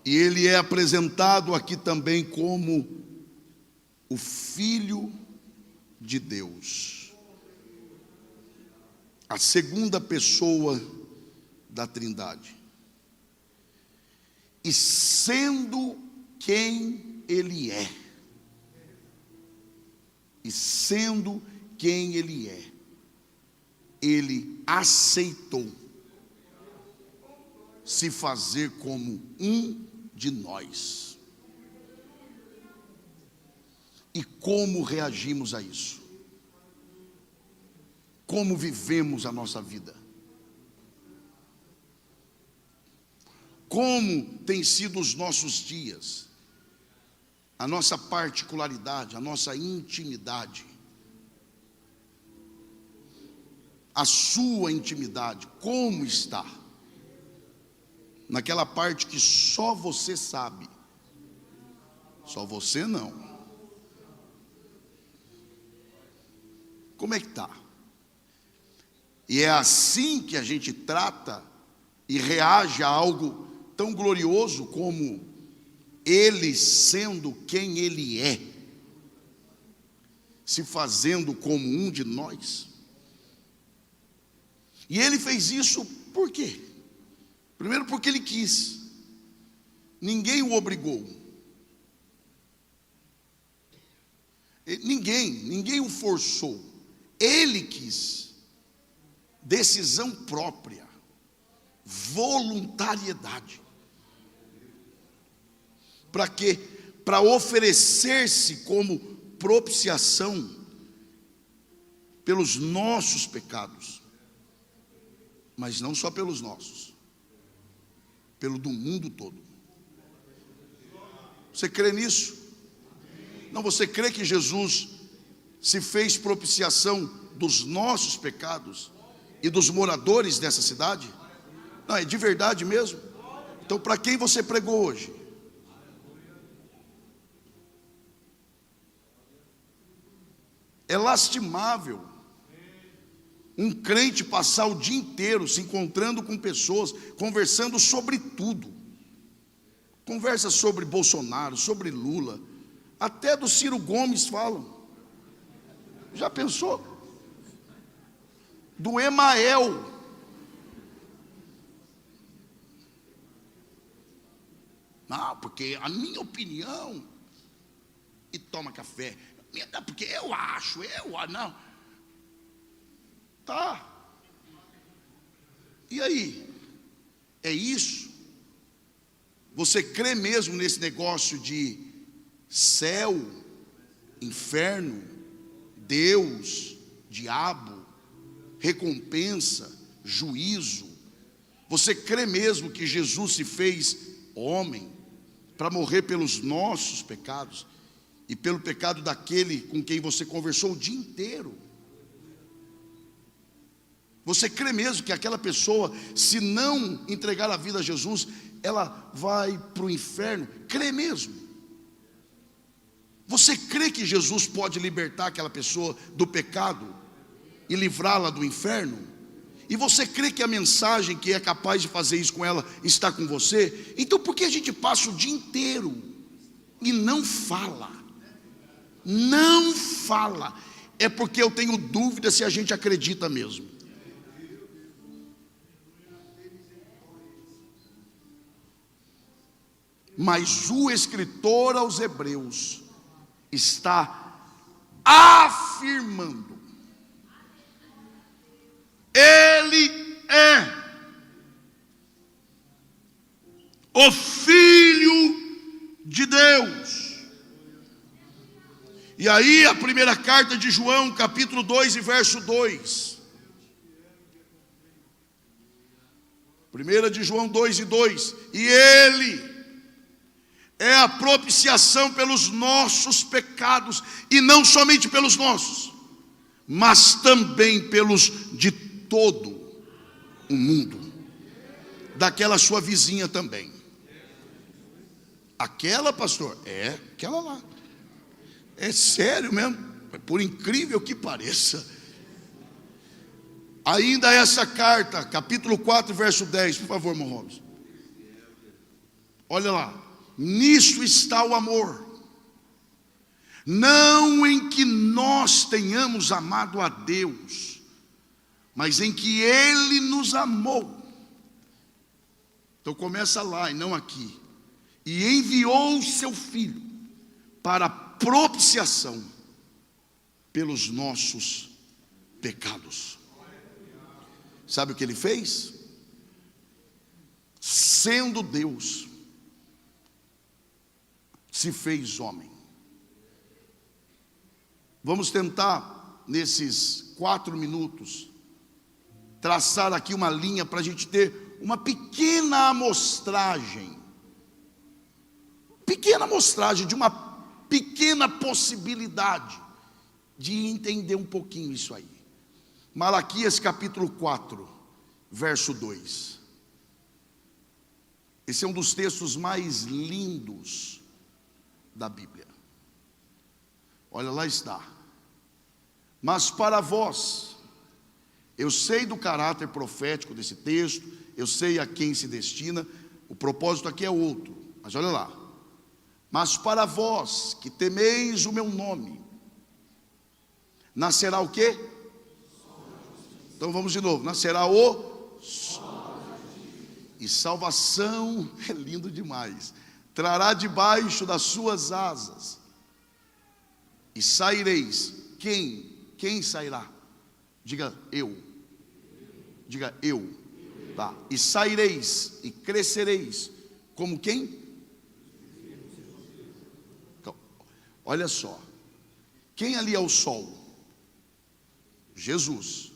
E ele é apresentado aqui também como o Filho de Deus, a segunda pessoa da Trindade. E sendo quem ele é, ele aceitou se fazer como um de nós. E como reagimos a isso? Como vivemos a nossa vida? Como tem sido os nossos dias? A nossa particularidade, a nossa intimidade, a sua intimidade, como está? Naquela parte que só você sabe, só você não. Como é que está? E é assim que a gente trata e reage a algo tão glorioso como ele sendo quem ele é, se fazendo como um de nós. E ele fez isso por quê? Primeiro porque ele quis. Ninguém o obrigou. Ninguém o forçou. Ele quis. Decisão própria. Voluntariedade. Para quê? Para oferecer-se como propiciação pelos nossos pecados. Mas não só pelos nossos, pelo do mundo todo. Você crê nisso? Não, você crê que Jesus se fez propiciação dos nossos pecados e dos moradores dessa cidade? Não, é de verdade mesmo? Então para quem você pregou hoje? É lastimável um crente passar o dia inteiro se encontrando com pessoas, conversando sobre tudo. Conversa sobre Bolsonaro, sobre Lula, até do Ciro Gomes falam. Já pensou? Do Emael. Não, porque a minha opinião, e toma café, porque eu acho, não. Tá. E aí? É isso? Você crê mesmo nesse negócio de céu, inferno, Deus, diabo, recompensa, juízo? Você crê mesmo que Jesus se fez homem para morrer pelos nossos pecados e pelo pecado daquele com quem você conversou o dia inteiro? Você crê mesmo que aquela pessoa, se não entregar a vida a Jesus, ela vai para o inferno? Crê mesmo? Você crê que Jesus pode libertar aquela pessoa do pecado e livrá-la do inferno? E você crê que a mensagem que é capaz de fazer isso com ela está com você? Então por que a gente passa o dia inteiro e não fala? Não fala. É porque eu tenho dúvida se a gente acredita mesmo. Mas o escritor aos Hebreus está afirmando: ele é o Filho de Deus. E aí a primeira carta de João, capítulo 2 e verso 2. 1 de João 2 e 2. E ele é a propiciação pelos nossos pecados, e não somente pelos nossos, mas também pelos de todo o mundo, daquela sua vizinha também. Aquela, pastor? É, aquela lá. É sério mesmo, por incrível que pareça. Ainda essa carta, capítulo 4, verso 10, por favor, irmão Robson. Olha lá, nisso está o amor, não em que nós tenhamos amado a Deus, mas em que Ele nos amou. Então começa lá e não aqui. E enviou o seu Filho para propiciação pelos nossos pecados. Sabe o que Ele fez? Sendo Deus, se fez homem. Vamos tentar, nesses 4 minutos, traçar aqui uma linha para a gente ter uma pequena amostragem de uma pequena possibilidade de entender um pouquinho isso aí. Malaquias capítulo 4, verso 2. Esse é um dos textos mais lindos da Bíblia. Olha, lá está. Mas para vós, eu sei do caráter profético desse texto, eu sei a quem se destina, o propósito aqui é outro, mas olha lá. Mas para vós que temeis o meu nome, nascerá o quê? Então vamos de novo, nascerá o sol. E salvação, é lindo demais, trará debaixo das suas asas, e saireis. Quem sairá? Diga eu. Diga eu. Tá. E saireis e crescereis como quem? Então, olha só. Quem ali é o sol? Jesus.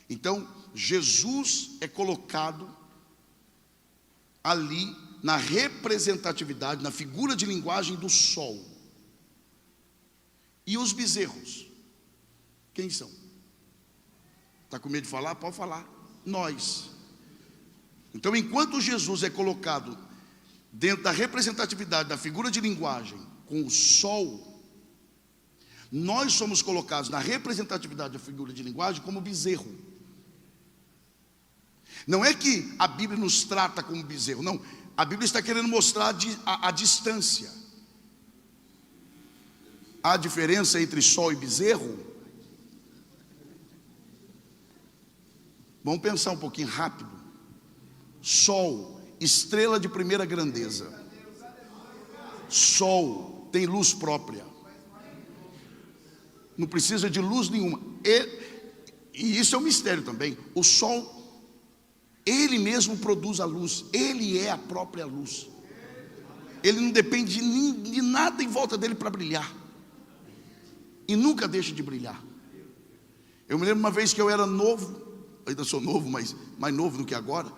Então, Jesus é colocado ali na representatividade, na figura de linguagem do sol. E os bezerros? Quem são? Está com medo de falar? Pode falar. Nós. Então, enquanto Jesus é colocado dentro da representatividade, da figura de linguagem com o sol, nós somos colocados na representatividade da figura de linguagem como bezerro. Não é que a Bíblia nos trata como bezerro, não. A Bíblia está querendo mostrar a distância. Há diferença entre sol e bezerro? Vamos pensar um pouquinho rápido. Sol, estrela de primeira grandeza. Sol tem luz própria. Não precisa de luz nenhuma. E isso é um mistério também. O sol, ele mesmo produz a luz. Ele é a própria luz. Ele não depende de nada em volta dele para brilhar. E nunca deixa de brilhar. Eu me lembro uma vez que eu era novo, ainda sou novo, mas mais novo do que agora,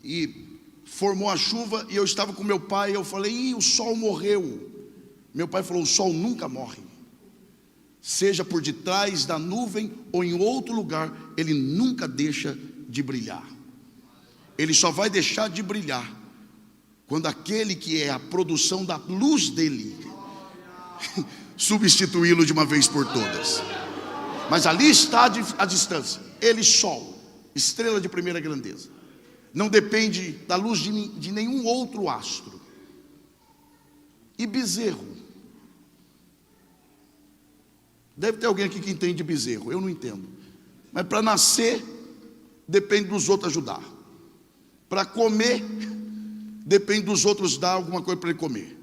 e formou a chuva, e eu estava com meu pai, e eu falei, o sol morreu. Meu pai falou, o sol nunca morre. Seja por detrás da nuvem ou em outro lugar, ele nunca deixa de brilhar. Ele só vai deixar de brilhar quando aquele que é a produção da luz dele substituí-lo de uma vez por todas. Mas ali está a distância. Ele, sol, estrela de primeira grandeza, não depende da luz de nenhum outro astro. E bezerro? Deve ter alguém aqui que entende de bezerro. Eu não entendo. Mas para nascer depende dos outros ajudar. Para comer depende dos outros dar alguma coisa para ele comer.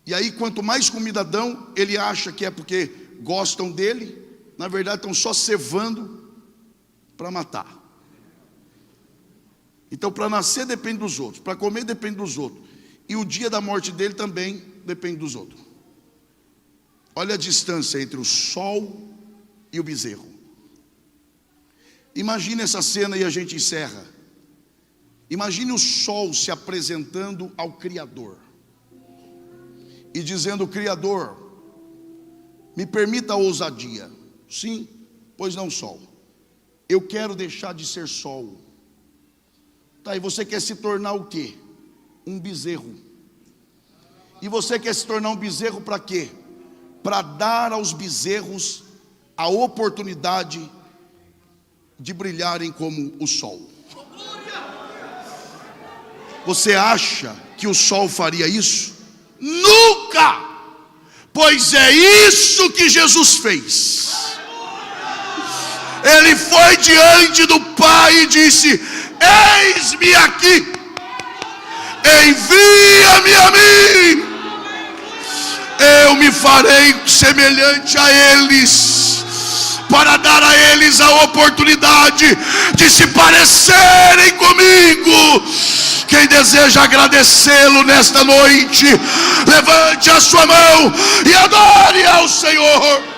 E aí, quanto mais comida dão, ele acha que é porque gostam dele. Na verdade, estão só cevando para matar. Então, para nascer depende dos outros, para comer depende dos outros. E o dia da morte dele também depende dos outros. Olha a distância entre o sol e o bezerro. Imagine essa cena e a gente encerra. Imagine o sol se apresentando ao Criador e dizendo, Criador, me permita a ousadia. Sim, pois não, sol. Eu quero deixar de ser sol. Tá, e você quer se tornar o quê? Um bezerro. E você quer se tornar um bezerro para quê? Para dar aos bezerros a oportunidade de brilharem como o sol. Você acha que o sol faria isso? Nunca! Pois é isso que Jesus fez. Ele foi diante do Pai e disse: eis-me aqui, envia-me a mim, eu me farei semelhante a eles, para dar a eles a oportunidade de se parecerem comigo. Quem deseja agradecê-lo nesta noite, levante a sua mão e adore ao Senhor.